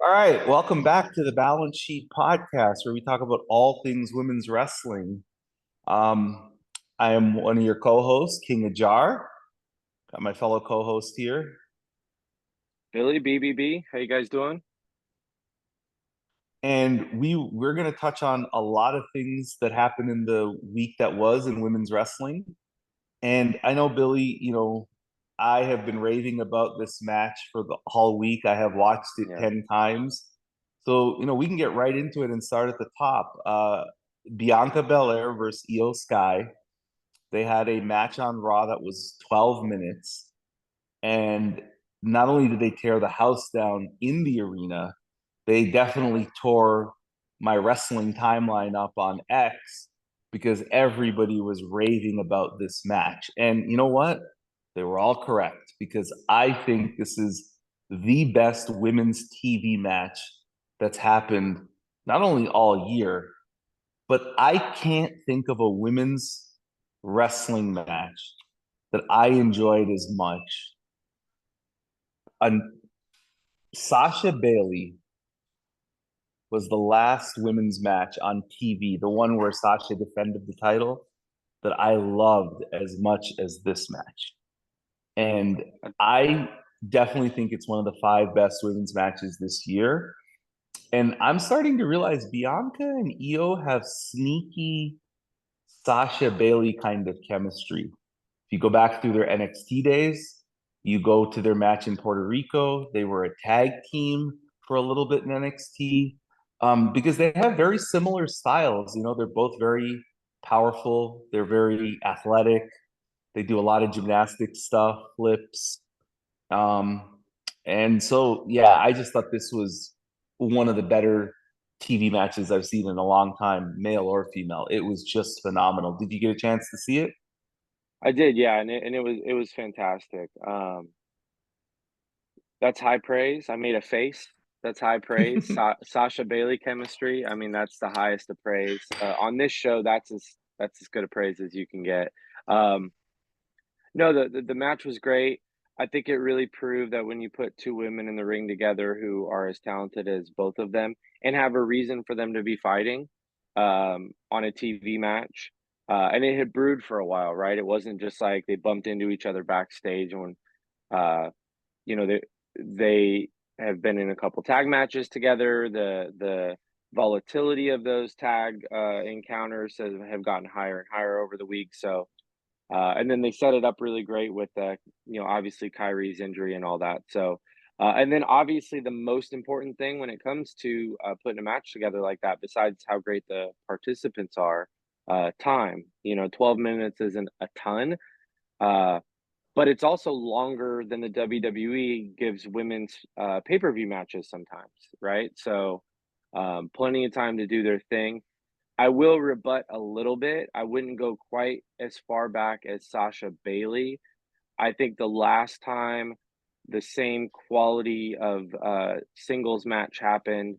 All right, welcome back to the Balance Sheet Podcast, where we talk about all things women's wrestling. Um, I am one of your co-hosts, King Ajar. Got my fellow co-host here, Billy, BBB, how you guys doing? and we're going to touch on a lot of things that happened in the week that was in women's wrestling. And I know Billy, I have been raving about this match for the whole week. I have watched it Yeah. 10 times. So, we can get right into it and start at the top. Bianca Belair versus Io Sky. They had a match on Raw that was 12 minutes. And not only did they tear the house down in the arena, they definitely tore my wrestling timeline up on X because everybody was raving about this match. And you know what? They were all correct because I think this is the best women's TV match that's happened not only all year, but I can't think of a women's wrestling match that I enjoyed as much. And Sasha Bailey was the last women's match on TV, the one where Sasha defended the title, that I loved as much as this match. And I definitely think it's one of the five best women's matches this year. And I'm starting to realize Bianca and Io have sneaky Sasha Bailey kind of chemistry. If you go back through their NXT days, you go to their match in Puerto Rico, they were a tag team for a little bit in NXT, because they have very similar styles. They're both very powerful, they're very athletic, they do a lot of gymnastic stuff, flips. Um, and so, yeah, I just thought this was one of the better TV matches I've seen in a long time, male or female. It was just phenomenal. Did you get a chance to see it? I did, yeah, and it was fantastic. That's high praise. I made a face. That's high praise. Sasha Bailey chemistry. I mean, that's the highest of praise. On this show, that's as good a praise as you can get. Um, no, the match was great. I think it really proved that when you put two women in the ring together who are as talented as both of them and have a reason for them to be fighting on a TV match, and it had brewed for a while, right? It wasn't just like they bumped into each other backstage when, uh, they have been in a couple tag matches together. The volatility of those tag encounters have gotten higher and higher over the week. So and then they set it up really great with obviously Kyrie's injury and all that. So and then obviously the most important thing when it comes to putting a match together like that, besides how great the participants are, time. 12 minutes isn't a ton, uh, but it's also longer than the WWE gives women's pay-per-view matches sometimes, right? So plenty of time to do their thing. I will rebut a little bit. I wouldn't go quite as far back as Sasha Bailey. I think the last time the same quality of singles match happened,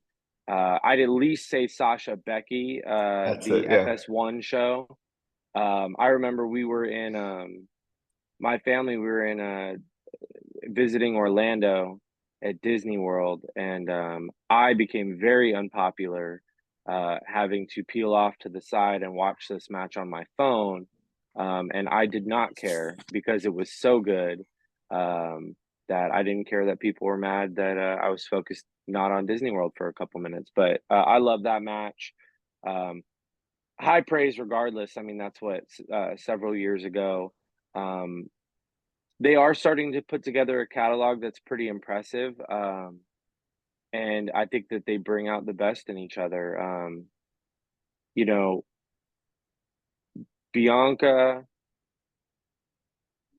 I'd at least say Sasha Becky, That's the it, yeah. FS1 show. I remember we were in my family. We were in visiting Orlando at Disney World, and I became very unpopular, having to peel off to the side and watch this match on my phone. And I did not care because it was so good, that I didn't care that people were mad that I was focused not on Disney World for a couple minutes. But I love that match. Um, High praise regardless. I mean, that's what, several years ago. Um, they are starting to put together a catalog that's pretty impressive, and I think that they bring out the best in each other. You know, Bianca,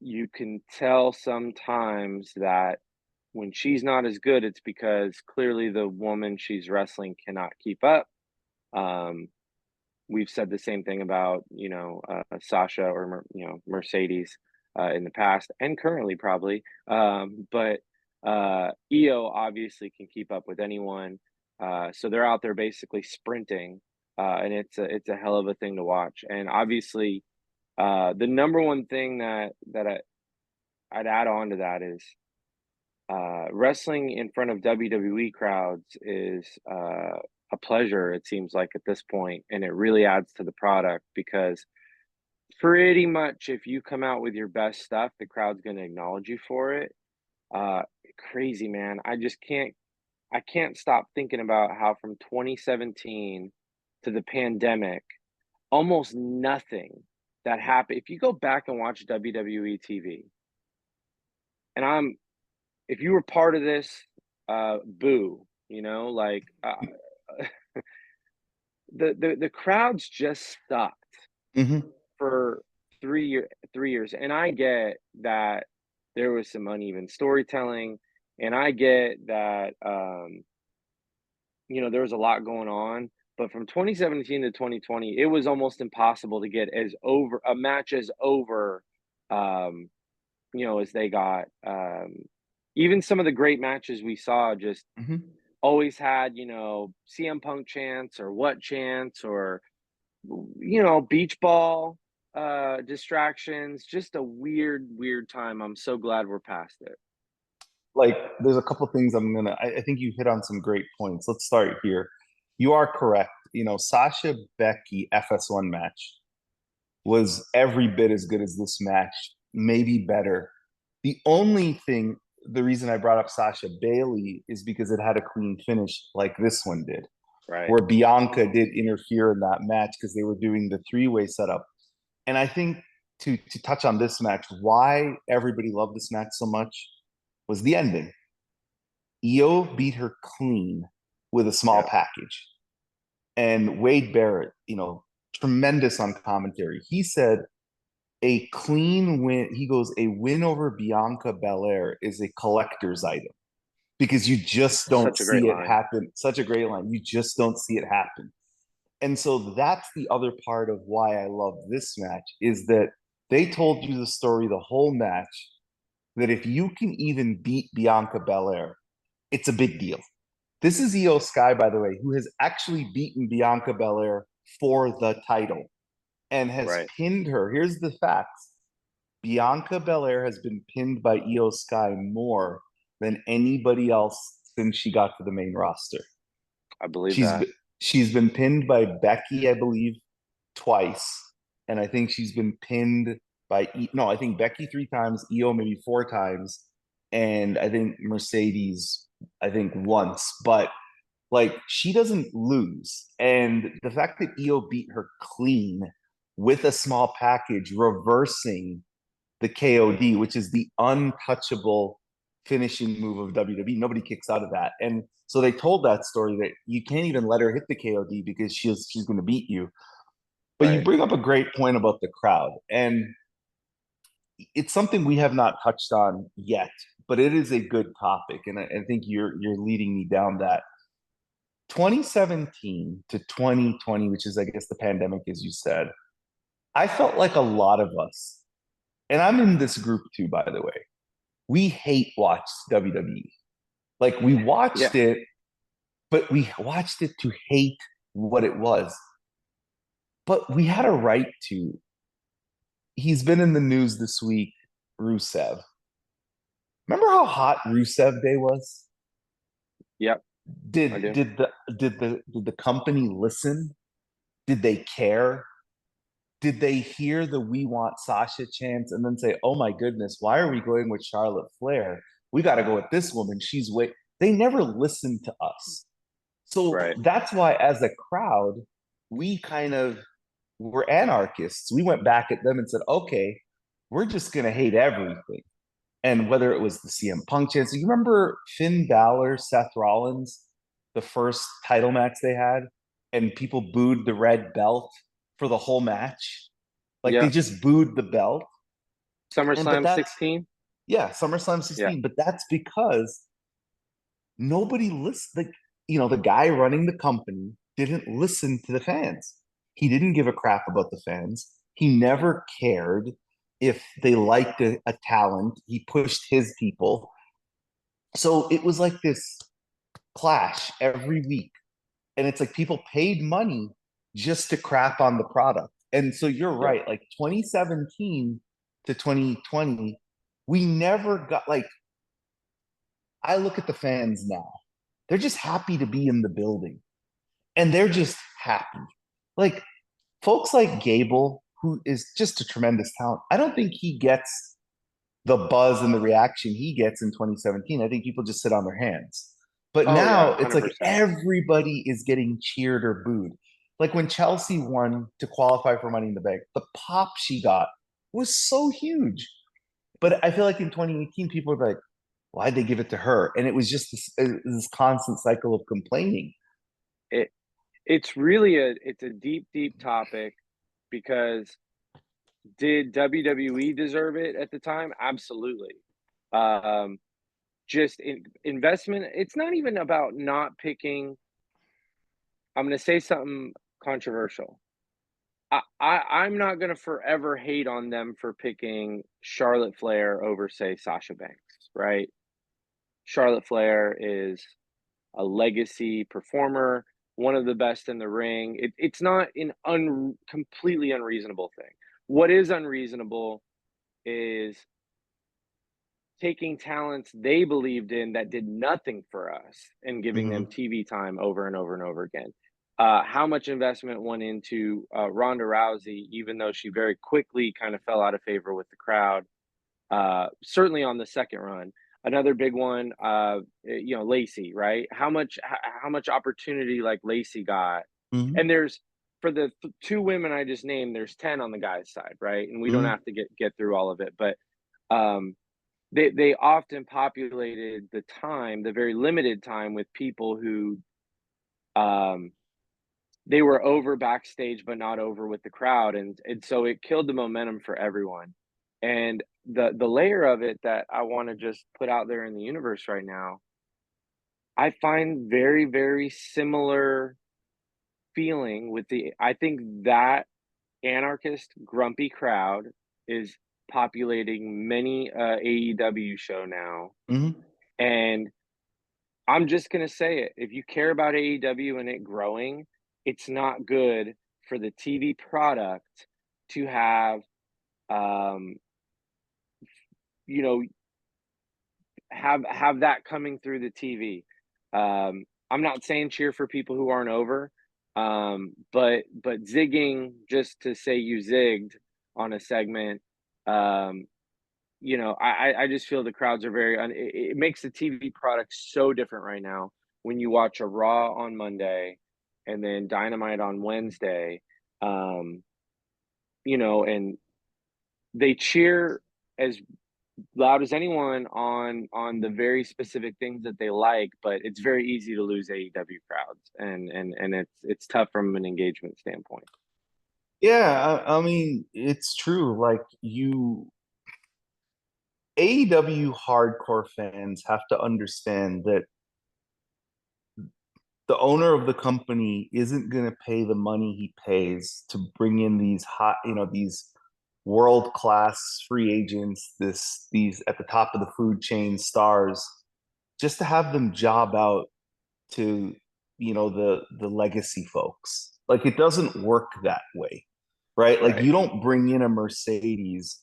you can tell sometimes that when she's not as good, it's because clearly the woman she's wrestling cannot keep up. Um, we've said the same thing about, Sasha or Mercedes, in the past and currently probably. But Io obviously can keep up with anyone. So they're out there basically sprinting, and it's a hell of a thing to watch. And obviously, the number one thing that I'd add on to that is wrestling in front of WWE crowds is a pleasure, it seems like at this point, and it really adds to the product because pretty much if you come out with your best stuff, the crowd's going to acknowledge you for it. Uh, Crazy, man. I can't stop thinking about how from 2017 to the pandemic, almost nothing that happened. If you go back and watch WWE TV, and if you were part of this, boo, like the crowds just sucked Mm-hmm. for 3 years, and I get that there was some uneven storytelling, and I get that there was a lot going on. But from 2017 to 2020, it was almost impossible to get as over a match as over, um, as they got. Even some of the great matches we saw just Mm-hmm. always had, CM Punk chants or what chants or, beach ball distractions. Just a weird, weird time. I'm so glad we're past it. Like, there's a couple things I think you hit on some great points. Let's start here. You are correct. Sasha Becky FS1 match was every bit as good as this match, maybe better. The reason I brought up Sasha Bailey is because it had a clean finish like this one did, Right. where Bianca did interfere in that match because they were doing the three-way setup. And I think to touch on this match, why everybody loved this match so much was the ending. Io beat her clean with a small Yep. package. And Wade Barrett, tremendous on commentary. He said a clean win. He goes, a win over Bianca Belair is a collector's item because you just don't Such a great see it line. happen. Such a great line. You just don't see it happen. And so that's the other part of why I love this match is that they told you the story the whole match that if you can even beat Bianca Belair, it's a big deal. This is Io Sky, by the way, who has actually beaten Bianca Belair for the title and has Right. pinned her. Here's the facts. Bianca Belair has been pinned by Io Sky more than anybody else since she got to the main roster. I believe She's that. been, she's been pinned by Becky, I believe, twice, and I think she's been pinned by no, I think Becky three times, Io maybe four times, and I think Mercedes, I think once. But like she doesn't lose, and the fact that Io beat her clean with a small package, reversing the KOD, which is the untouchable finishing move of WWE. Nobody kicks out of that. And so they told that story that you can't even let her hit the KOD because she's going to beat you. But you Right. bring up a great point about the crowd, and it's something we have not touched on yet, but it is a good topic, and I think you're leading me down that. 2017 to 2020, which is I guess the pandemic, as you said, I felt like a lot of us, and I'm in this group too, by the way. We hate watched WWE. Like we Yeah. watched it, but we watched it to hate what it was. But we had a right to. He's been in the news this week, Rusev. Remember how hot Rusev Day was? Yep. I Did do. did the did the company listen? Did they care? Did they hear the "We Want Sasha" chants and then say, "Oh my goodness, why are we going with Charlotte Flair? We got to go with this woman. She's way." They never listened to us. So Right. that's why, as a crowd, we kind of were anarchists. We went back at them and said, okay, we're just going to hate everything. And whether it was the CM Punk chance, you remember Finn Balor, Seth Rollins, the first title match they had, and people booed the red belt for the whole match? Like they Yep. just booed the belt. But SummerSlam that's, 16. yeah, SummerSlam Yeah. 16. But that's because nobody listened. Like, the guy running the company didn't listen to the fans. He didn't give a crap about the fans. He never cared if they liked a talent. He pushed his people. So it was like this clash every week. And it's like people paid money just to crap on the product. And so you're Yep. right. Like 2017 to 2020, we never got like I look at the fans now. They're just happy to be in the building. And they're just happy. Like folks like Gable, who is just a tremendous talent, I don't think he gets the buzz and the reaction he gets in 2017. I think people just sit on their hands. But Oh yeah, now it's like 100%. everybody is getting cheered or booed. Like when Chelsea won to qualify for Money in the Bank, the pop she got was so huge. But I feel like in 2018, people were like, why'd they give it to her? And it was just this constant cycle of complaining. It it's really it's a deep, deep topic because did WWE deserve it at the time? Absolutely. Um, just investment. It's not even about not picking. I'm going to say something controversial. I'm not going to forever hate on them for picking Charlotte Flair over, say, Sasha Banks, right? Charlotte Flair is a legacy performer, one of the best in the ring. It's not an completely unreasonable thing. What is unreasonable is taking talents they believed in that did nothing for us and giving them Mm-hmm. TV time over and over and over again. How much investment went into Ronda Rousey, even though she very quickly kind of fell out of favor with the crowd, certainly on the second run. Another big one, Lacey, right? How much opportunity like Lacey got, Mm-hmm. and there's for the two women I just named, there's 10 on the guys' side, right? And we don't Mm-hmm. have to get through all of it, but um, they often populated the time, the very limited time, with people who um, they were over backstage but not over with the crowd, and so it killed the momentum for everyone. And the layer of it that I want to just put out there in the universe right now, I find very, very similar feeling with the I think that anarchist grumpy crowd is populating many AEW show now. Mm-hmm. And I'm just gonna say it. If you care about AEW and it growing, it's not good for the TV product to have, um, you know, have that coming through the TV. I'm not saying cheer for people who aren't over, but zigging just to say you zigged on a segment, um, I just feel the crowds are it makes the TV product so different right now when you watch a Raw on Monday and then Dynamite on Wednesday, um, and they cheer as loud as anyone on the very specific things that they like, but it's very easy to lose AEW crowds, and it's tough from an engagement standpoint. Yeah, I mean, it's true. Like AEW hardcore fans have to understand that the owner of the company isn't going to pay the money he pays to bring in these hot, these world class free agents, these at the top of the food chain stars, just to have them job out to, the legacy folks. Like it doesn't work that way, right? Like Right. you don't bring in a Mercedes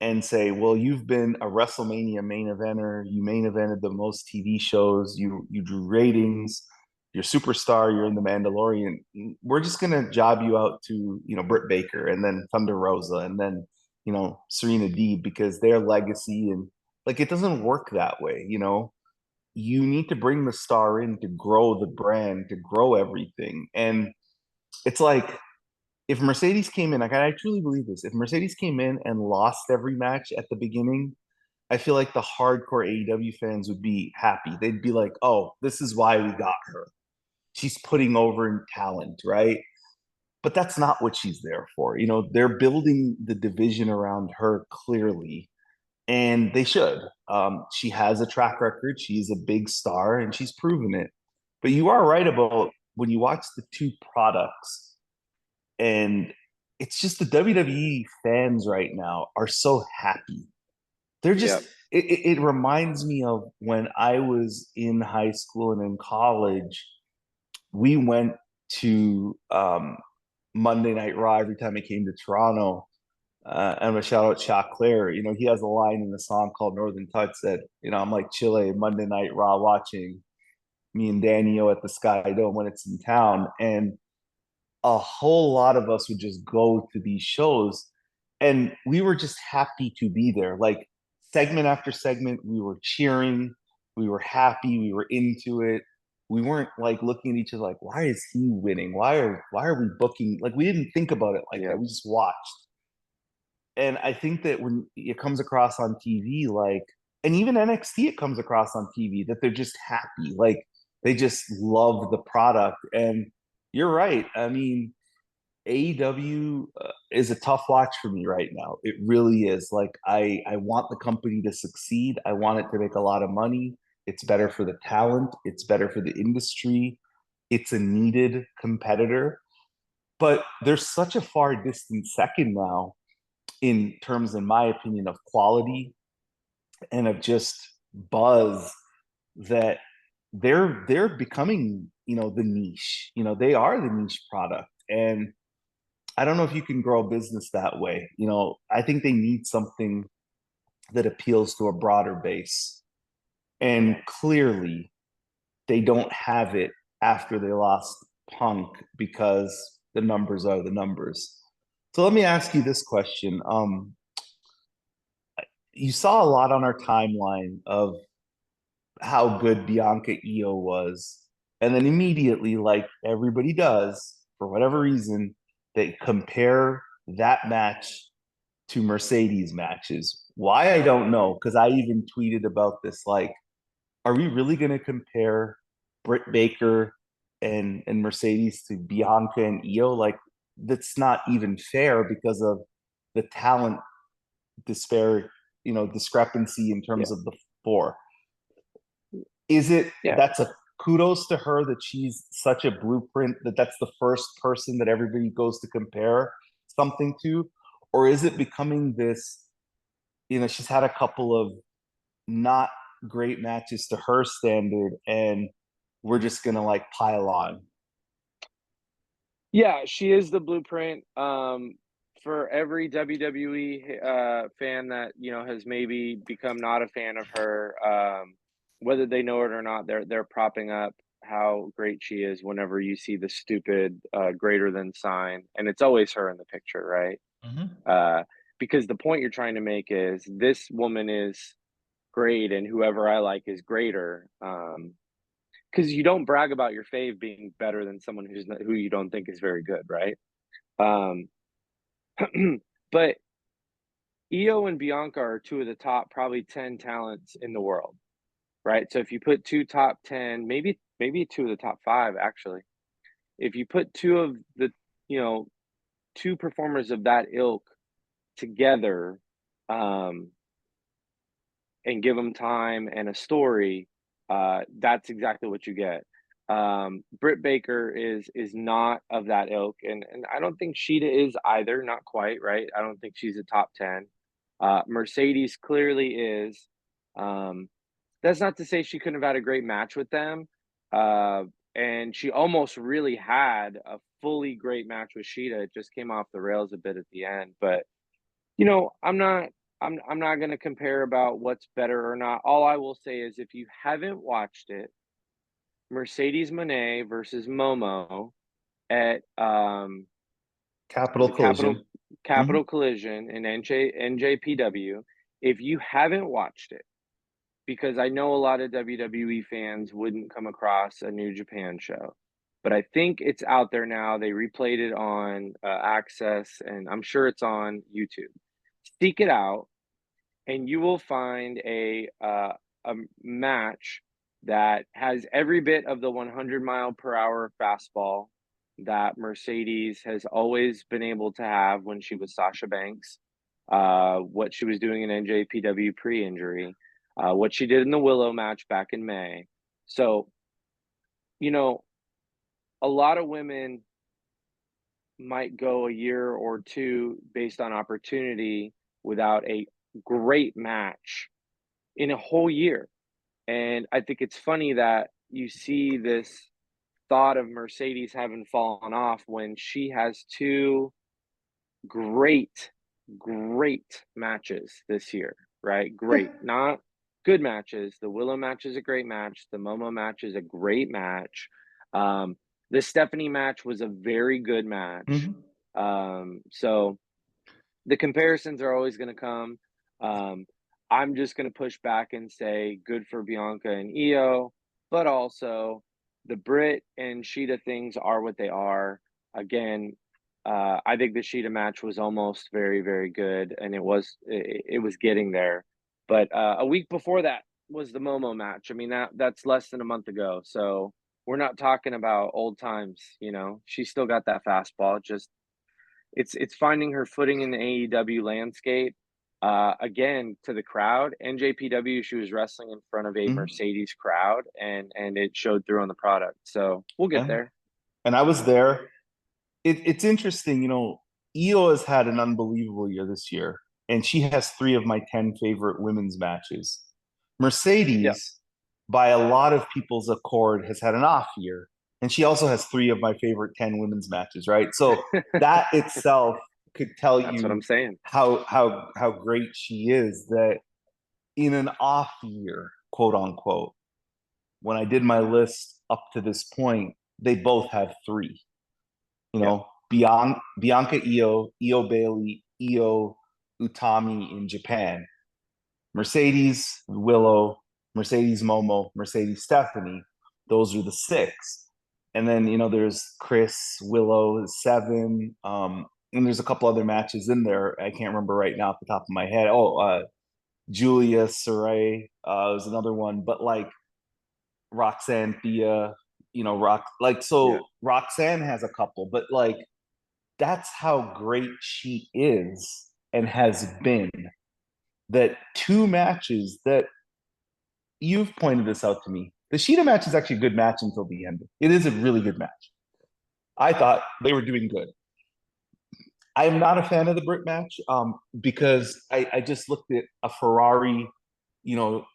and say, well, you've been a WrestleMania main eventer, you main evented the most TV shows, you drew ratings, you're a superstar, you're in the Mandalorian. We're just gonna job you out to, Britt Baker and then Thunder Rosa and then, Serena Deeb because their legacy and like it doesn't work that way. You need to bring the star in to grow the brand, to grow everything. And it's like if Mercedes came in, like I truly believe this, if Mercedes came in and lost every match at the beginning, I feel like the hardcore AEW fans would be happy. They'd be like, oh, this is why we got her. She's putting over in talent, right? But that's not what she's there for. They're building the division around her clearly, and they should. She has a track record. She's a big star, and she's proven it. But you are right about when you watch the two products and it's just the WWE fans right now are so happy. They're just Yep. it reminds me of when I was in high school and in college. We went to Monday Night Raw every time it came to Toronto. And I'm gonna shout out Shaq Claire. You know, he has a line in the song called Northern Touch that, you know, I'm like Chile Monday Night Raw watching me and Daniel at the Sky Dome when it's in town. And a whole lot of us would just go to these shows and we were just happy to be there. Like segment after segment, we were cheering, we were happy, we were into it. We weren't like looking at each other like, why is he winning? Why are we booking? Like we didn't think about it like Yeah. that. We just watched. And I think that when it comes across on TV, like, and even NXT, it comes across on TV that they're just happy. Like they just love the product. And you're right. I mean, AEW is a tough watch for me right now. It really is. Like I want the company to succeed. I want it to make a lot of money. It's better for the talent. It's better for the industry. It's a needed competitor. But there's such a far distant second now in terms, in my opinion, of quality and of just buzz that they're becoming, you know, the niche. You know, they are the niche product. And I don't know if you can grow a business that way. You know, I think they need something that appeals to a broader base. And clearly, they don't have it after they lost Punk because the numbers are the numbers. So let me ask you this question. You saw a lot on our timeline of how good Bianca Io was. And then immediately, like everybody does, for whatever reason, they compare that match to Mercedes matches. Why I don't know, because I even tweeted about this. Like, are we really going to compare Britt Baker and Mercedes to Bianca and Io? Like, that's not even fair because of the talent despair, you know, discrepancy in Yeah. terms of the four. Is it Yeah. that's a kudos to her that she's such a blueprint that that's the first person that everybody goes to compare something to, or is it becoming this, you know, she's had a couple of not great matches to her standard and we're just gonna like pile on. Yeah, she is the blueprint. For every WWE fan that has maybe become not a fan of her, whether they know it or not, they're propping up how great she is whenever you see the stupid greater than sign, and it's always her in the picture, right? Mm-hmm. Uh, because the point you're trying to make is this woman is great, and whoever I like is greater. Because you don't brag about your fave being better than someone who you don't think is very good, right? Um, but Io and Bianca are two of the top probably 10 talents in the world, right? So if you put two top 10, maybe two of the top 5 actually. If you put two of the, you know, two performers of that ilk together, um, and give them time and a story, that's exactly what you get. Britt Baker is not of that ilk, and I don't think Sheeta is either. Not quite, right? I don't think she's a top 10. Mercedes clearly is. Um, that's not to say she couldn't have had a great match with them. Uh, and she almost really had a fully great match with Sheeta. It just came off the rails a bit at the end, but I'm not gonna compare about what's better or not. All I will say is if you haven't watched it, Mercedes Moné versus Momo at Capital was it Collision. Mm-hmm. Capital Collision in NJPW. If you haven't watched it, because I know a lot of WWE fans wouldn't come across a New Japan show, but I think it's out there now. They replayed it on Access, and I'm sure it's on YouTube. Seek it out and you will find a match that has every bit of the 100 mile per hour fastball that Mercedes has always been able to have when she was Sasha Banks, what she was doing in NJPW pre-injury, what she did in the Willow match back in May. So, you know, a lot of women might go a year or two based on opportunity without a great match in a whole year. And I think it's funny that you see this thought of Mercedes having fallen off when she has two great great matches this year, right? Great, not good matches. The Willow match is a great match. The Momo match is a great match. The Stephanie match was a very good match. Mhm. So the comparisons are always going to come. Um, I'm just going to push back and say good for Bianca and Io, but also the Brit and Sheeta things are what they are. Again, I think the Sheeta match was almost very, very good, and it was getting there. But a week before that was the Momo match. I mean that's less than a month ago, so we're not talking about old times. You know, she still got that fastball. Just it's finding her footing in the AEW landscape. Again, to the crowd, NJPW, she was wrestling in front of a Mhm. Mercedes crowd, and it showed through on the product. So we'll get Yeah. there. And I was there. It's interesting, Io has had an unbelievable year this year, and she has three of my 10 favorite women's matches. Yeah. Mercedes, by a lot of people's accord, has had an off year, and she also has three of my favorite 10 women's matches, right? So that itself could tell That's what I'm you saying. how great she is, that in an off year, quote unquote, when I did my list up to this point, they both have three. Yeah. Bianca Io, Io Bailey, Io Utami in Japan, Mercedes Willow, Mercedes Momo, Mercedes Stephanie. Those are the six. And then, there's Chris Willow, seven. And there's a couple other matches in there. I can't remember right now off the top of my head. Julia Saray was another one. But like Roxanne Thea, Yeah. so Roxanne has a couple, but like that's how great she is and has been. That two matches that you've pointed this out to me. The Sheeta match is actually a good match until the end. It is a really good match. I thought they were doing good. I am not a fan of the Brit match because I just looked at a Ferrari,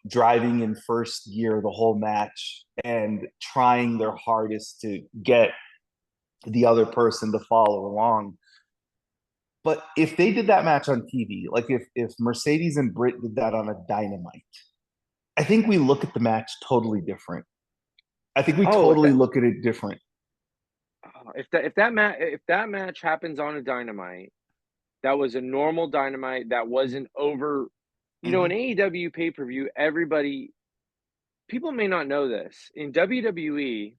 driving in first gear the whole match and trying their hardest to get the other person to follow along. But if they did that match on TV, like if Mercedes and Britt did that on a Dynamite, I think we look at the match totally different. I think we Oh, totally look at it different. if that match happens on a Dynamite, that was a normal Dynamite that wasn't over. You know, an Mhm. AEW pay per view, everybody people may not know this in WWE.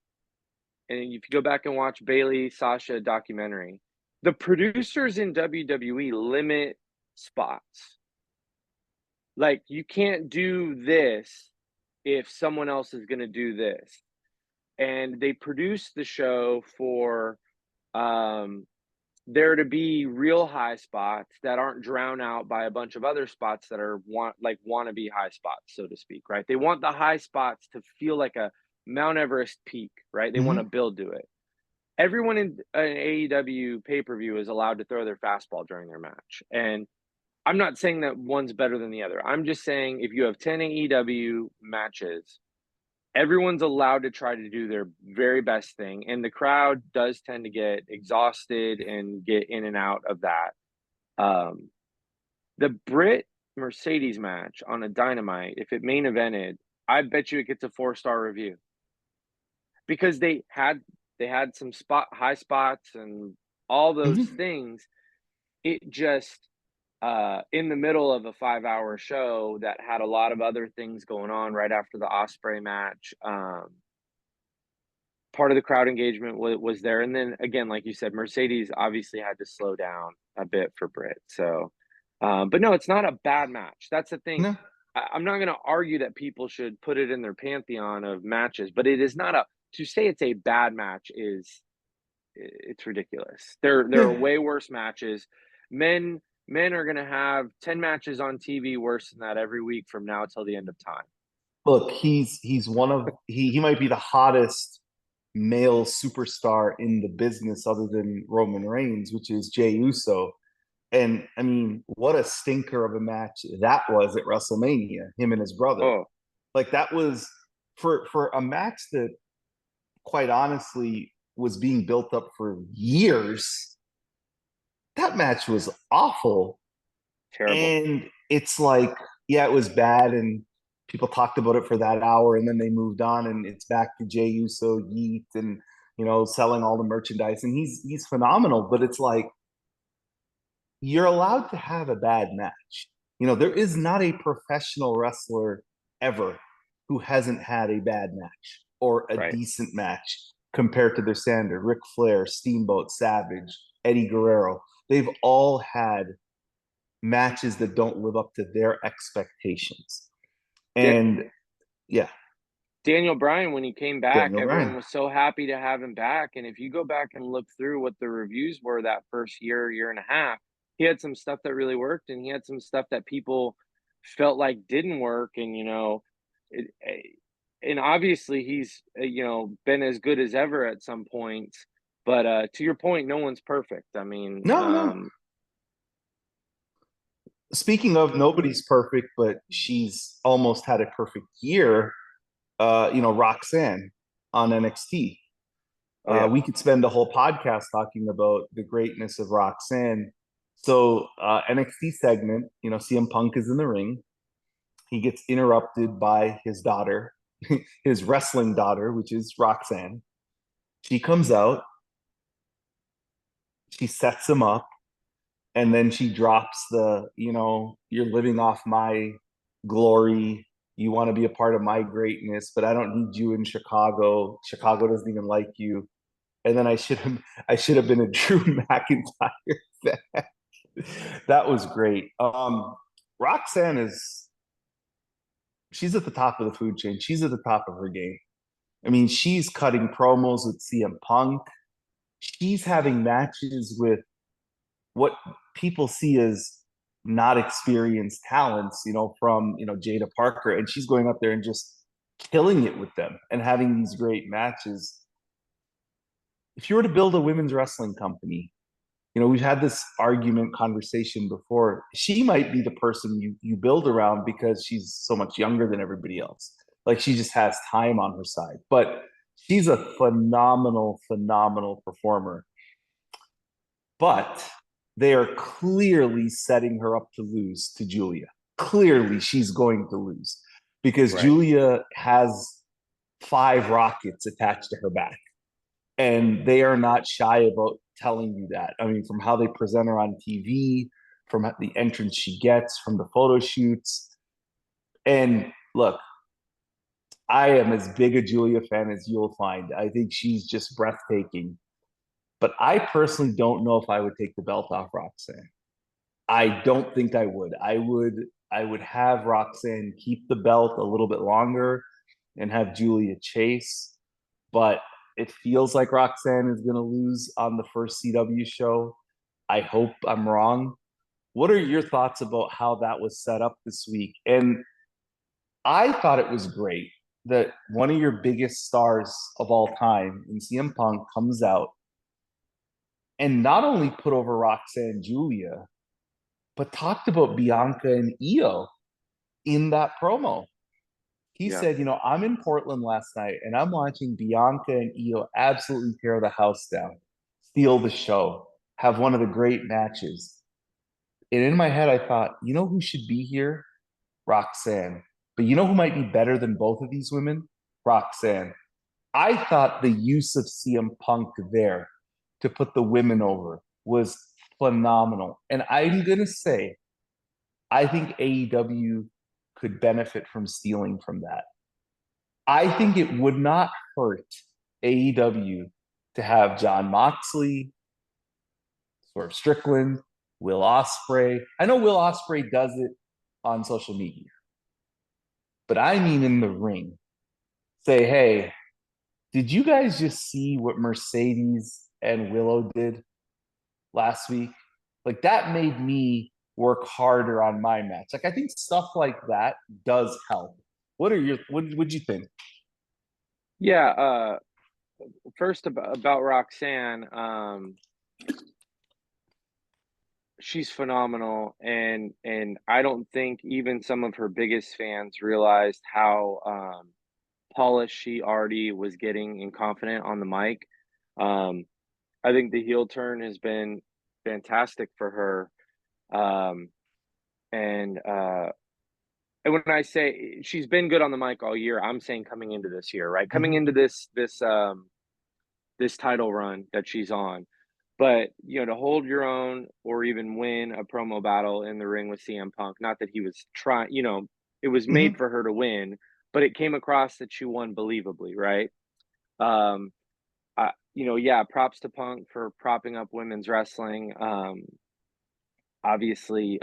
And if you go back and watch Bailey Sasha documentary, the producers in WWE limit spots. Like you can't do this if someone else is going to do this. And they produce the show for um there to be real high spots that aren't drowned out by a bunch of other spots that are wannabe high spots, so to speak, right? They want the high spots to feel like a Mount Everest peak, right? They want to Mhm. build to it. Everyone in an AEW pay per view is allowed to throw their fastball during their match. And I'm not saying that one's better than the other. I'm just saying if you have 10 AEW matches, everyone's allowed to try to do their very best thing. And the crowd does tend to get exhausted and get in and out of that. Um, the Brit Mercedes match on a Dynamite, if it main evented, I bet you it gets a 4-star review because they had some high spots and all those Mhm. things. It just in the middle of a 5-hour show that had a lot of other things going on right after the Osprey match. Part of the crowd engagement was there, and then again, like you said, Mercedes obviously had to slow down a bit for Britt. So, but no, it's not a bad match. That's the thing. No. I'm not going to argue that people should put it in their pantheon of matches, but it is not a to say it's a bad match is it's ridiculous. There are Yeah. way worse matches. Men are going to have 10 matches on TV worse than that every week from now till the end of time. Look, he's one of he might be the hottest male superstar in the business other than Roman Reigns, which is Jey Uso. And I mean, what a stinker of a match that was at WrestleMania, him and his brother. Oh, Like that was for a match that quite honestly was being built up for years. That match was awful. Terrible. And it's like, yeah, it was bad, and people talked about it for that hour, and then they moved on, and it's back to Jey Uso, Yeet, and selling all the merchandise, and he's phenomenal. But it's like you're allowed to have a bad match. There is not a professional wrestler ever who hasn't had a bad match or a Right. decent match compared to their standard. Ric Flair, Steamboat, Savage, Eddie Guerrero. They've all had matches that don't live up to their expectations. Da- And yeah, Daniel Bryan, when he came back, Daniel everyone Bryan. was so happy to have him back. And if you go back and look through what the reviews were that first year and a half, he had some stuff that really worked, and he had some stuff that people felt like didn't work. And and obviously he's been as good as ever at some points. But to your point, no one's perfect. I mean, No, no. Speaking of nobody's perfect, but she's almost had a perfect year. Roxanne on NXT. oh yeah, We could spend a whole podcast talking about the greatness of Roxanne. So NXT segment, CM Punk is in the ring. He gets interrupted by his daughter, his wrestling daughter, which is Roxanne. She comes out, she sets him up, and then she drops you're living off my glory. You want to be a part of my greatness, but I don't need you in Chicago. Chicago doesn't even like you. And then I should have been a Drew McIntyre fan. That was great. Roxanne she's at the top of the food chain. She's at the top of her game. I mean, she's cutting promos with CM Punk. She's having matches with what people see as not experienced talents, from Jada Parker, and she's going up there and just killing it with them and having these great matches. If you were to build a women's wrestling company, we've had this argument conversation before. She might be the person you build around because she's so much younger than everybody else. Like she just has time on her side. But she's a phenomenal, phenomenal performer. But they are clearly setting her up to lose to Julia. Clearly, she's going to lose because right. Julia has 5 rockets attached to her back. And they are not shy about telling you that. I mean, from how they present her on TV, from the entrance she gets, from the photo shoots. And look, I am as big a Julia fan as you'll find. I think she's just breathtaking. But I personally don't know if I would take the belt off Roxanne. I don't think I would. I would have Roxanne keep the belt a little bit longer and have Julia chase. But it feels like Roxanne is going to lose on the first CW show. I hope I'm wrong. What are your thoughts about how that was set up this week? And I thought it was great that one of your biggest stars of all time in CM Punk comes out and not only put over Roxanne Julia, but talked about Bianca and Io in that promo. He Yeah. said, I'm in Portland last night and I'm watching Bianca and Io absolutely tear the house down, steal the show, have one of the great matches. And in my head, I thought, who should be here? Roxanne. But you know who might be better than both of these women? Roxanne. I thought the use of CM Punk there to put the women over was phenomenal. And I'm going to say, I think AEW could benefit from stealing from that. I think it would not hurt AEW to have John Moxley, Swerve Strickland, Will Ospreay. I know Will Ospreay does it on social media, but I mean in the ring. Say, hey, did you guys just see what Mercedes and Willow did last week? Like that made me work harder on my match. Like I think stuff like that does help. What would you think? Yeah. First about Roxanne. She's phenomenal, and I don't think even some of her biggest fans realized how polished she already was getting and confident on the mic. Um, I think the heel turn has been fantastic for her. Um, And when I say she's been good on the mic all year, I'm saying coming into this year, right? Coming Mhm. into this title run that she's on. But to hold your own or even win a promo battle in the ring with CM Punk, not that he was trying, it was made Mhm. for her to win, but it came across that she won believably, right? Um, yeah, props to Punk for propping up women's wrestling. Obviously,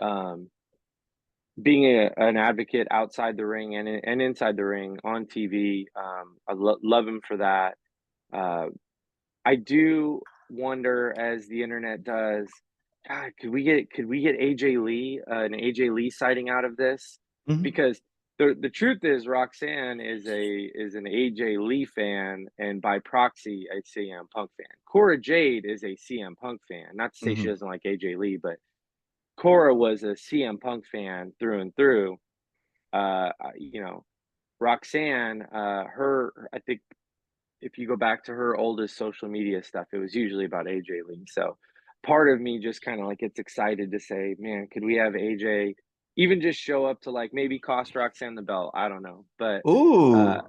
being an advocate outside the ring and inside the ring on TV. I love him for that. Uh, I do wonder, as the internet does, God, could we get AJ Lee an AJ Lee sighting out of this? Mhm. Because the truth is Roxanne is an AJ Lee fan and by proxy a CM Punk fan. Cora Jade is a CM Punk fan. Not to say she Mhm. doesn't like AJ Lee, but Cora was a CM Punk fan through and through. You know, Roxanne, her I think if you go back to her oldest social media stuff, it was usually about AJ Lee. So part of me just kind of like gets excited to say, man, could we have AJ even just show up to like maybe cost Roxanne the belt? I don't know. But uh Ooh,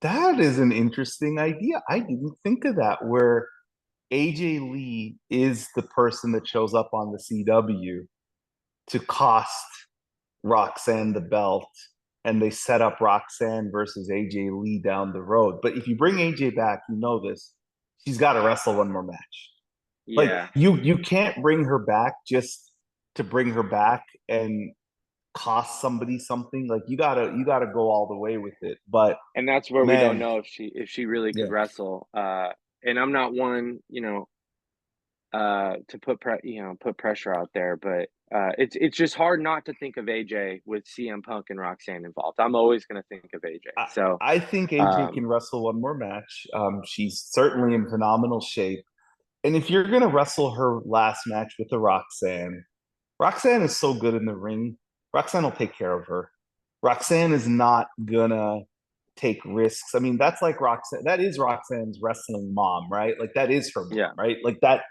that is an interesting idea. I didn't think of that, where AJ Lee is the person that shows up on the CW to cost Roxanne the belt, and they set up Roxanne versus AJ Lee down the road. But if you bring AJ back, you know this, she's got to wrestle one more match. Like yeah. you can't bring her back just to bring her back and cost somebody something. Like you gotta go all the way with it. But And that's where we don't man, know if she really could yeah. wrestle. And I'm not one, to put pressure out there, but it's just hard not to think of AJ with CM Punk and Roxanne involved. I'm always going to think of AJ. I, So, I think AJ um, can wrestle one more match. She's certainly in phenomenal shape. And if you're gonna wrestle her last match with the Roxanne, Roxanne is so good in the ring. Roxanne will take care of her. Roxanne is not gonna take risks. I mean, that's like Roxanne. That is Roxanne's wrestling mom, right? Like that is her mom, yeah, right? Like that.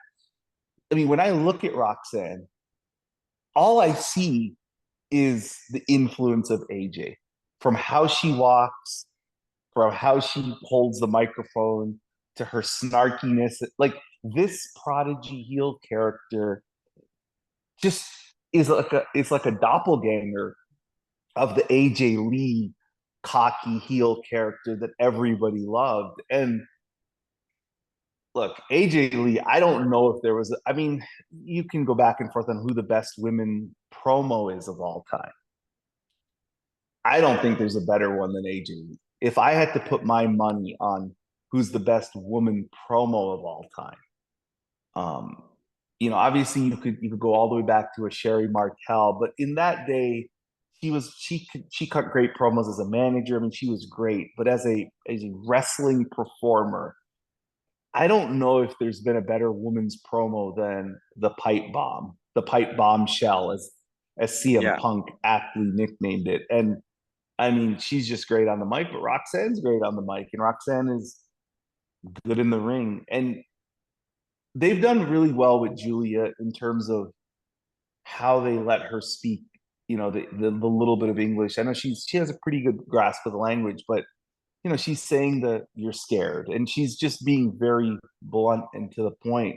I mean, when I look at Roxanne, all I see is the influence of AJ, from how she walks, from how she holds the microphone, to her snarkiness. Like this prodigy heel character just is like a doppelganger of the AJ Lee cocky heel character that everybody loved. And look, AJ Lee, I don't know if there was, I mean, you can go back and forth on who the best women promo is of all time. I don't think there's a better one than AJ Lee. If I had to put my money on who's the best woman promo of all time, um, obviously you could go all the way back to a Sherry Martel, but in that day, she cut great promos as a manager. I mean, she was great, but as a wrestling performer, I don't know if there's been a better woman's promo than the pipe bombshell, as CM yeah. Punk aptly nicknamed it. And I mean, she's just great on the mic, but Roxanne's great on the mic, and Roxanne is good in the ring. And they've done really well with Julia in terms of how they let her speak, the little bit of English. I know she has a pretty good grasp of the language, but she's saying that you're scared, and she's just being very blunt and to the point.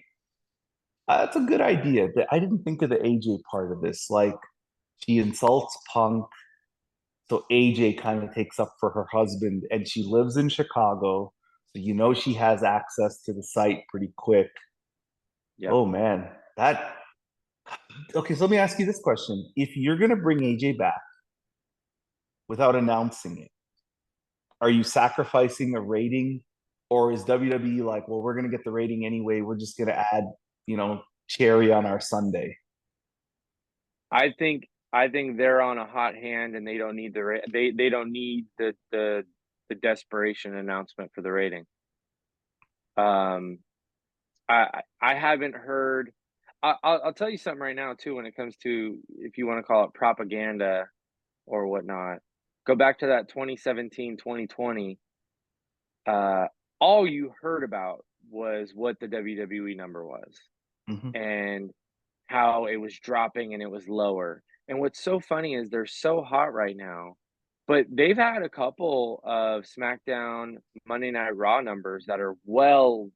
That's a good idea. I didn't think of the AJ part of this. Like she insults Punk, so AJ kind of takes up for her husband, and she lives in Chicago, so she has access to the site pretty quick. Yep. Oh man, that okay. So let me ask you this question: if you're gonna bring AJ back without announcing it, are you sacrificing a rating, or is WWE like, well, we're gonna get the rating anyway, we're just gonna add, cherry on our Sunday? I think they're on a hot hand and they don't need they don't need the desperation announcement for the rating. Um, I haven't heard. I'll tell you something right now too. When it comes to, if you want to call it propaganda or whatnot, go back to that 2017 2020. Uh, all you heard about was what the WWE number was Mm-hmm. and how it was dropping and it was lower. And what's so funny is they're so hot right now, but they've had a couple of SmackDown Monday Night Raw numbers that are well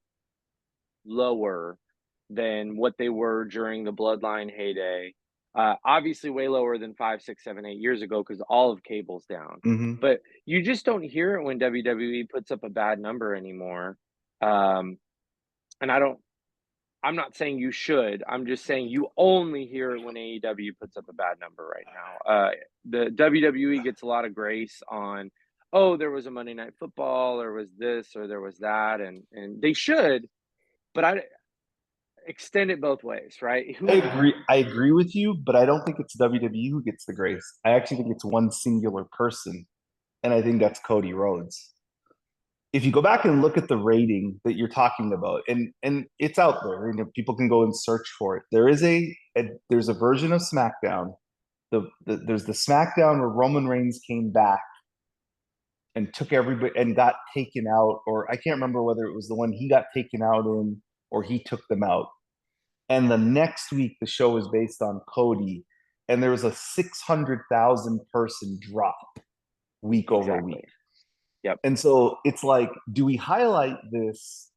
lower than what they were during the Bloodline heyday. Obviously, way lower than 5, 6, 7, 8 years ago because all of cable's down. Mm-hmm. But you just don't hear it when WWE puts up a bad number anymore. Um, and I'm not saying you should. I'm just saying you only hear it when AEW puts up a bad number right now. The WWE gets a lot of grace on, oh, there was a Monday Night Football, or was this, or there was that, and they should, but I extend it both ways, right? I Who agree. I agree with you, but I don't think it's WWE who gets the grace. I actually think it's one singular person, and I think that's Cody Rhodes. If you go back and look at the rating that you're talking about, and it's out there, people can go and search for it. There is there's a version of SmackDown. There's the SmackDown where Roman Reigns came back and took everybody and got taken out, or I can't remember whether it was the one he got taken out in or he took them out. And the next week, the show was based on Cody, and there was a 600,000 person drop week over exactly? week. Yep. And so it's like, do we highlight this,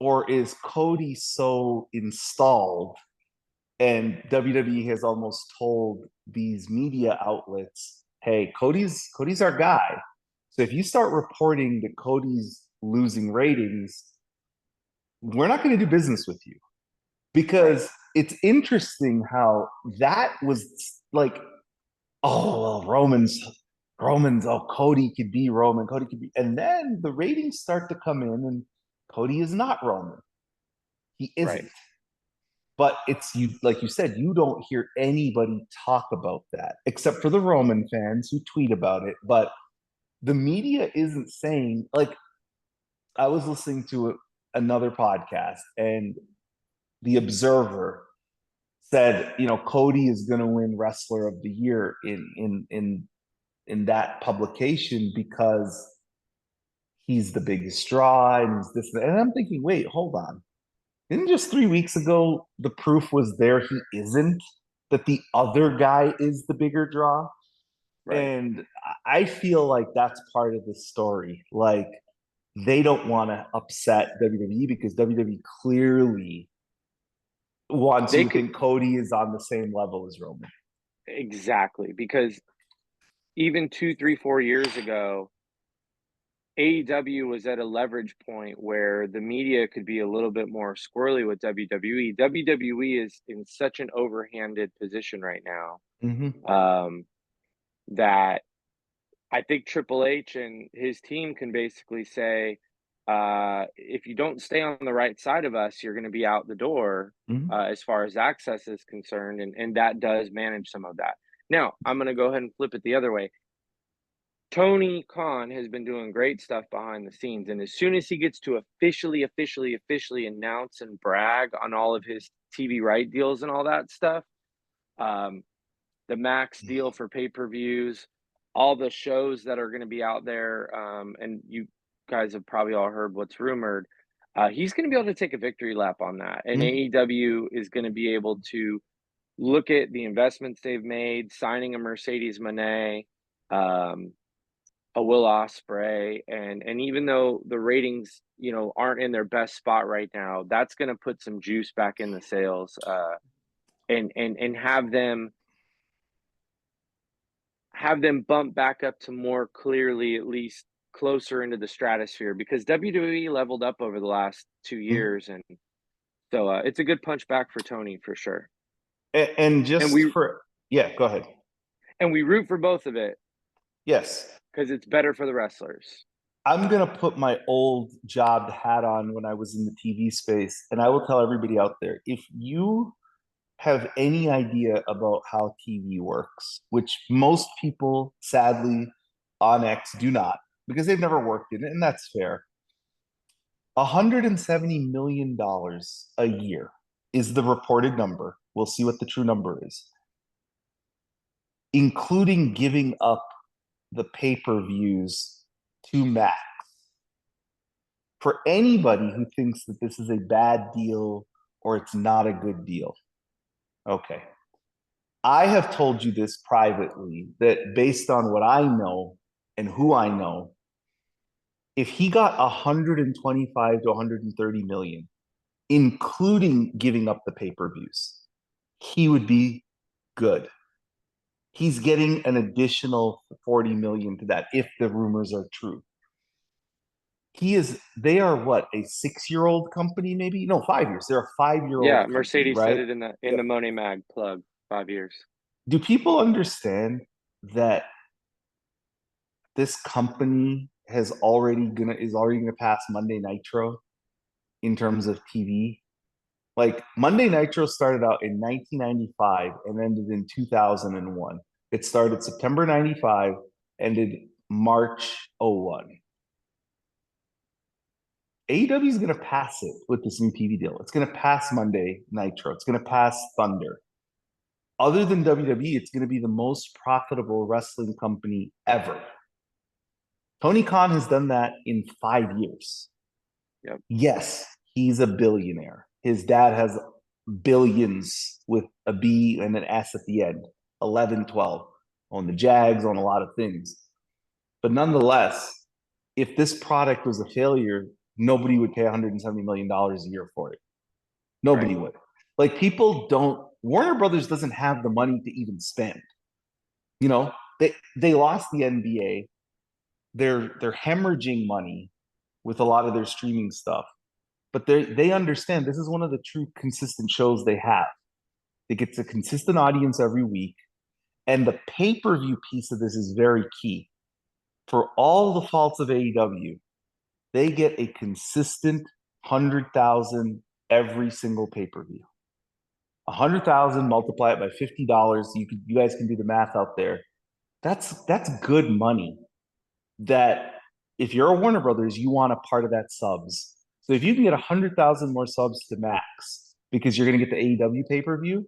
or is Cody so installed? And WWE has almost told these media outlets, "Hey, Cody's our guy. So if you start reporting that Cody's losing ratings, we're not going to do business with you." Right. Because it's interesting how that was like, oh, well, Roman's, oh, Cody could be Roman, Cody could be, and then the ratings start to come in, and Cody is not Roman. He Right. isn't. But it's you, like you said, you don't hear anybody talk about that except for the Roman fans who tweet about it. But the media isn't saying, like, I was listening to another podcast, and the Observer said, Cody is going to win Wrestler of the Year in that publication because he's the biggest draw and he's this. And I'm thinking, wait, hold on. Didn't just 3 weeks ago the proof was there he isn't, that the other guy is the bigger draw? Right. And I feel like that's part of the story. Like, they don't want to upset WWE because WWE clearly wants you They to could think Cody is on the same level as Roman. exactly because even 2, 3, 4 years ago, AEW was at a leverage point where the media could be a little bit more squirrely with WWE. WWE is in such an overhanded position right now, Mm-hmm. that I think Triple H and his team can basically say, if you don't stay on the right side of us, you're going to be out the door, Mm-hmm. as far as access is concerned. And that does manage some of that. Now, I'm going to go ahead and flip it the other way. Tony Khan has been doing great stuff behind the scenes. And as soon as he gets to officially announce and brag on all of his TV right deals and all that stuff, um, the max deal for pay-per-views, all the shows that are going to be out there, and you guys have probably all heard what's rumored. He's going to be able to take a victory lap on that, and Mm-hmm. AEW is going to be able to look at the investments they've made, signing a Mercedes Moné, a Will Ospreay, and even though the ratings, aren't in their best spot right now, that's going to put some juice back in the sales, and have them bump back up to more clearly, at least closer into the stratosphere, because WWE leveled up over the last 2 years, and so it's a good punch back for Tony for sure. And And just we for, yeah, go ahead. and we root for both of it Yes. because it's better for the wrestlers. I'm going to put my old job hat on when I was in the TV space, and I will tell everybody out there, if you have any idea about how TV works, which most people, sadly, on X do not, because they've never worked in it, and that's fair. $170 million a year is the reported number. We'll see what the true number is, including giving up the pay-per-views to Max. For anybody who thinks that this is a bad deal or it's not a good deal, okay. I have told you this privately that based on what I know and who I know, if he got 125 to 130 million, including giving up the pay-per-views, he would be good. He's getting an additional 40 million to that if the rumors are true. They are what, a 6-year-old company, maybe? No, 5 years. They're a 5-year-old Yeah, company, Mercedes said right? it in the Yeah. Money Mag plug, 5 years. Do people understand that this company is already gonna pass Monday Nitro in terms of TV? Like Monday Nitro started out in 1995 and ended in 2001. It started September 95, ended March '01. AEW is going to pass it with this new TV deal. It's going to pass Monday Nitro. It's going to pass Thunder. Other than WWE, it's going to be the most profitable wrestling company ever. Tony Khan has done that in 5 years. Yep. Yes, he's a billionaire. His dad has billions with a B and an S at the end, 11, 12, on the Jags, on a lot of things. But nonetheless, if this product was a failure, nobody would pay $170 million a year for it. Nobody would. Like people don't, Warner Brothers doesn't have the money to even spend. You know, they lost the NBA. They're hemorrhaging money with a lot of their streaming stuff. But they understand this is one of the true consistent shows they have. It gets a consistent audience every week. And the pay-per-view piece of this is very key. For all the faults of AEW, they get a consistent 100,000 every single pay-per-view. 100,000, multiply it by $50. You guys can do the math out there. That's good money. That if you're a Warner Brothers, you want a part of that subs. So if you can get 100,000 more subs to max because you're going to get the AEW pay-per-view,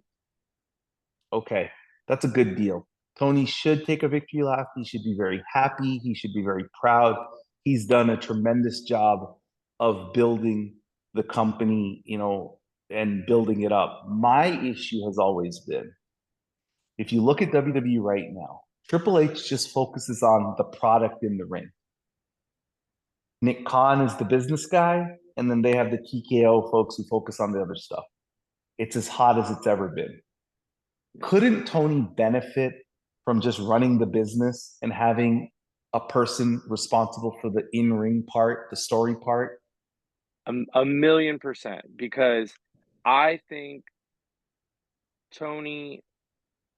okay, that's a good deal. Tony should take a victory lap. He should be very happy. He should be very proud. He's done a tremendous job of building the company, and building it up. My issue has always been, if you look at WWE right now, Triple H just focuses on the product in the ring. Nick Khan is the business guy, and then they have the TKO folks who focus on the other stuff. It's as hot as it's ever been. Couldn't Tony benefit from just running the business and having a person responsible for the in-ring part, the story part? A million percent, because I think Tony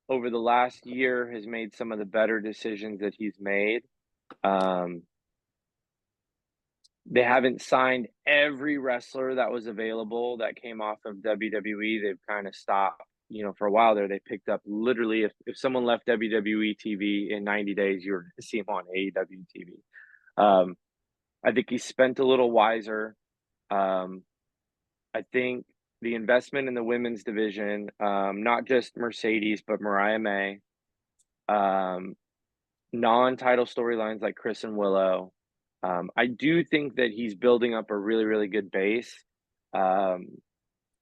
over the last year has made some of the better decisions that he's made. They haven't signed every wrestler that was available that came off of WWE. They've kind of stopped, for a while there. They picked up literally, if someone left WWE TV in 90 days, you were going to see him on AEW TV. I think he spent a little wiser. I think the investment in the women's division, not just Mercedes, but Mariah May, non-title storylines like Chris and Willow. I do think that he's building up a really, really good base. And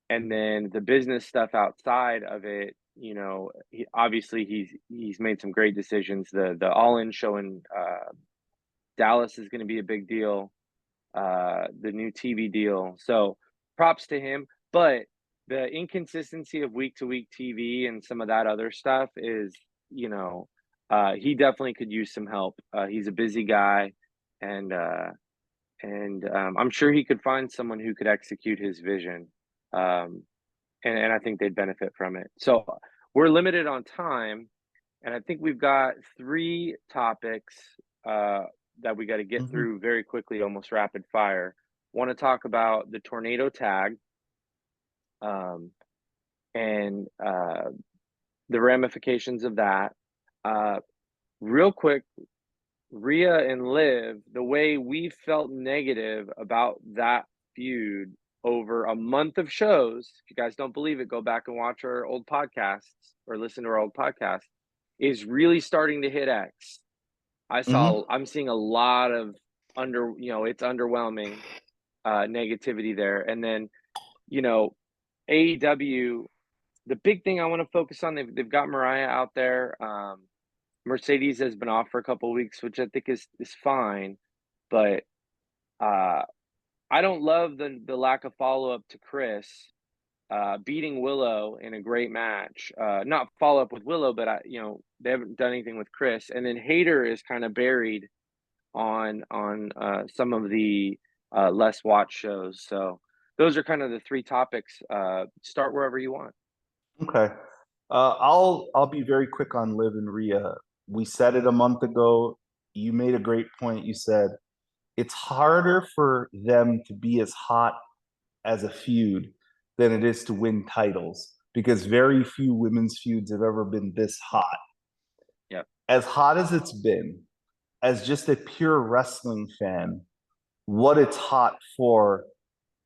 then the business stuff outside of it, obviously he's made some great decisions. The All-In show in Dallas is going to be a big deal. The new TV deal. So props to him. But the inconsistency of week to week TV and some of that other stuff is, he definitely could use some help. He's a busy guy, and I'm sure he could find someone who could execute his vision. And I think they'd benefit from it. So we're limited on time, and I think we've got 3 topics that we got to get through very quickly, almost rapid fire. Want to talk about the tornado tag, and the ramifications of that. Real quick, Rhea and Liv, the way we felt negative about that feud over a month of shows. If you guys don't believe it, go back and watch our old podcasts or listen to our old podcast. Is really starting to hit X. I'm seeing a lot of it's underwhelming negativity there. And then, AEW the big thing I want to focus on, they've got Mariah out there. Mercedes has been off for a couple of weeks, which I think is fine, but uh, I don't love the lack of follow up to Chris beating Willow in a great match. Not follow up with Willow, but they haven't done anything with Chris. And then Hayter is kind of buried on some of the less watched shows. So those are kind of the three topics. Start wherever you want. Okay. I'll be very quick on Liv and Rhea. We said it a month ago. You made a great point. You said it's harder for them to be as hot as a feud than it is to win titles because very few women's feuds have ever been this hot. Yep. As hot as it's been, as just a pure wrestling fan, what it's hot for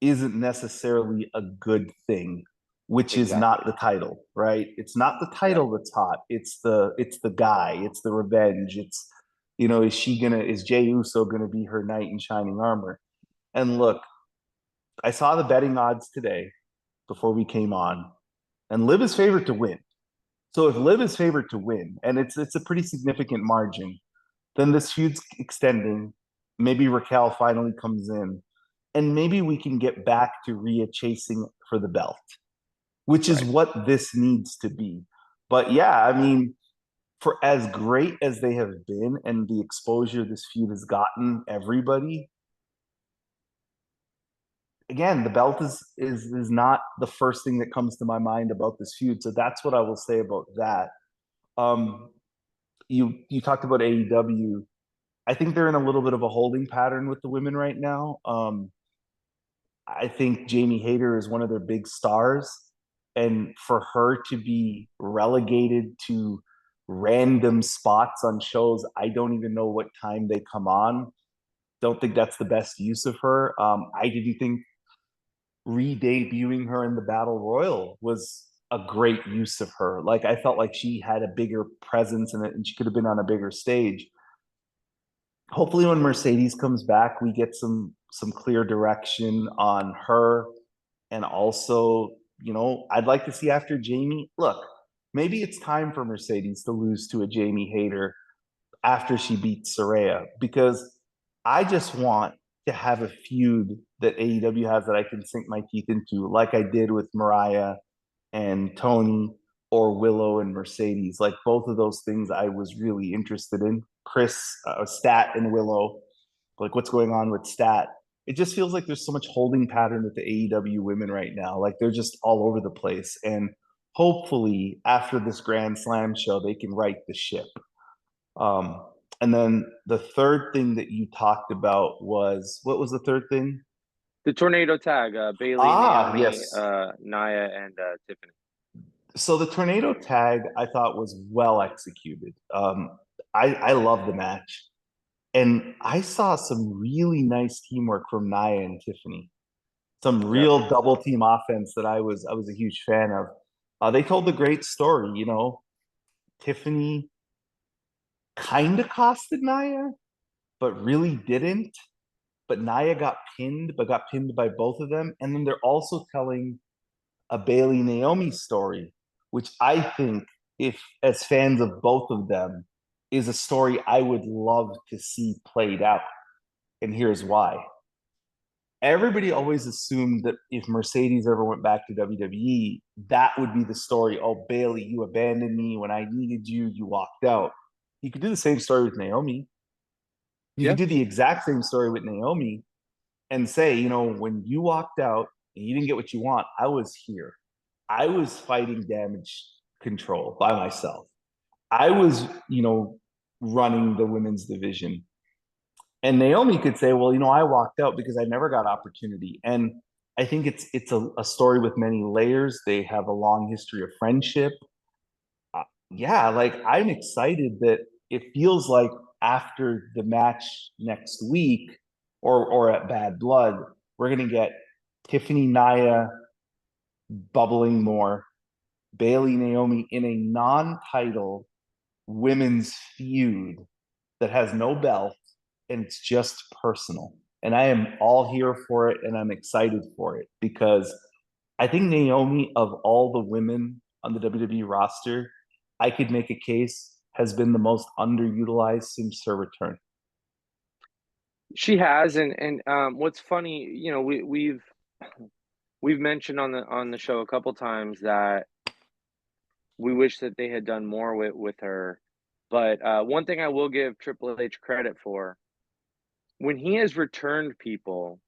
isn't necessarily a good thing, which is not the title, right? It's not the title that's hot. It's the guy, it's the revenge. It's is Jey Uso gonna be her knight in shining armor? And look, I saw the betting odds today before we came on, and Liv is favored to win. So if Liv is favored to win, and it's a pretty significant margin, then this feud's extending. Maybe Raquel finally comes in, and maybe we can get back to Rhea chasing for the belt, which is what this needs to be. But yeah, I mean, for as great as they have been and the exposure this feud has gotten everybody, again, the belt is not the first thing that comes to my mind about this feud. So that's what I will say about that. Um, you talked about AEW. I think they're in a little bit of a holding pattern with the women right now. I think Jamie Hayter is one of their big stars, and for her to be relegated to random spots on shows, I don't even know what time they come on. Don't think that's the best use of her. I didn't think re-debuting her in the Battle Royal was a great use of her. Like I felt like she had a bigger presence in it, and she could have been on a bigger stage. Hopefully when Mercedes comes back, we get some clear direction on her. And also, I'd like to see after Jamie. Look, maybe it's time for Mercedes to lose to a Jamie Hayter after she beats Saraya, because I just want to have a feud that AEW has that I can sink my teeth into, like I did with Mariah and Tony, or Willow and Mercedes. Like both of those things I was really interested in. Chris, Stat and Willow, like what's going on with Stat. It just feels like there's so much holding pattern with the AEW women right now. Like they're just all over the place. And hopefully after this Grand Slam show, they can right the ship. And then the third thing that you talked about was, what was the third thing? The tornado tag, Bailey, Naomi, Yes. Nia, and Tiffany. So the tornado tag I thought was well executed. I love the match, and I saw some really nice teamwork from Nia and Tiffany. Some real double team offense that I was a huge fan of. They told a great story. Tiffany kind of costed Nia, but really didn't. But Nia got pinned, but got pinned by both of them. And then they're also telling a Bailey Naomi story, which I think, if as fans of both of them, is a story I would love to see played out. And here's why. Everybody always assumed that if Mercedes ever went back to WWE, that would be the story. Oh, Bailey, you abandoned me when I needed you. You walked out. You could do the same story with Naomi. You could do the exact same story with Naomi and say, when you walked out and you didn't get what you want, I was here. I was fighting damage control by myself. I was, running the women's division. And Naomi could say, well, I walked out because I never got opportunity. And I think it's a story with many layers. They have a long history of friendship. Yeah, like I'm excited that it feels like after the match next week, or at Bad Blood, we're gonna get Tiffany Nia bubbling more, Bailey Naomi in a non-title women's feud that has no belt, and it's just personal. And I am all here for it, and I'm excited for it because I think Naomi, of all the women on the WWE roster, I could make a case has been the most underutilized since her return. She has, and what's funny, we've mentioned on the show a couple times that we wish that they had done more with her. But one thing I will give Triple H credit for, when he has returned people,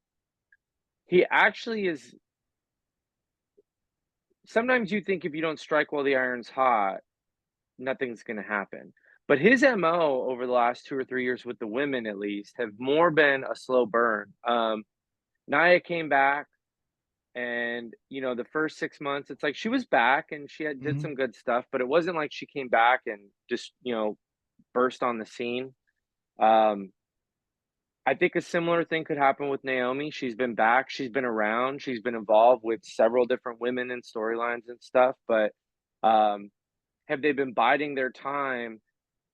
he actually is. Sometimes you think if you don't strike while the iron's hot, nothing's going to happen. But his MO over the last 2 or 3 years with the women, at least, have more been a slow burn. Nia came back, and the first 6 months, it's like she was back and she did some good stuff, but it wasn't like she came back and just burst on the scene. I think a similar thing could happen with Naomi. She's been back, she's been around, she's been involved with several different women and storylines and stuff, but have they been biding their time?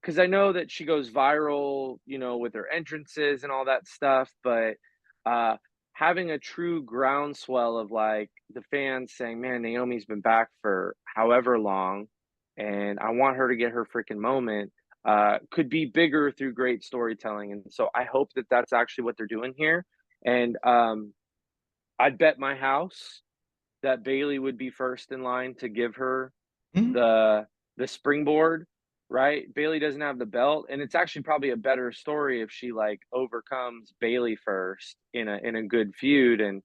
Because I know that she goes viral, with her entrances and all that stuff, but having a true groundswell of like the fans saying, "Man, Naomi's been back for however long, and I want her to get her freaking moment," could be bigger through great storytelling. And so I hope that that's actually what they're doing here. And I'd bet my house that Bailey would be first in line to give her the springboard, right? Bailey doesn't have the belt, and it's actually probably a better story if she like overcomes Bailey first in a good feud, and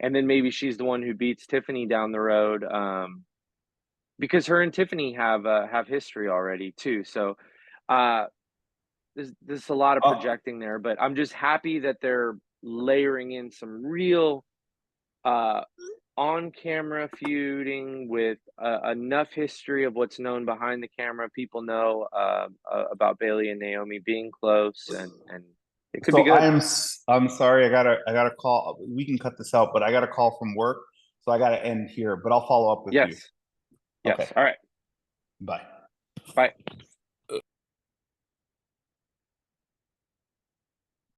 then maybe she's the one who beats Tiffany down the road, because her and Tiffany have history already too. So there's a lot of projecting there, but I'm just happy that they're layering in some real on-camera feuding with enough history of what's known behind the camera. People know about Bailey and Naomi being close, and it could be good. I'm sorry, I gotta call. We can cut this out, but I got a call from work, so I gotta end here. But I'll follow up with you. Yes. Okay. All right. Bye. Bye.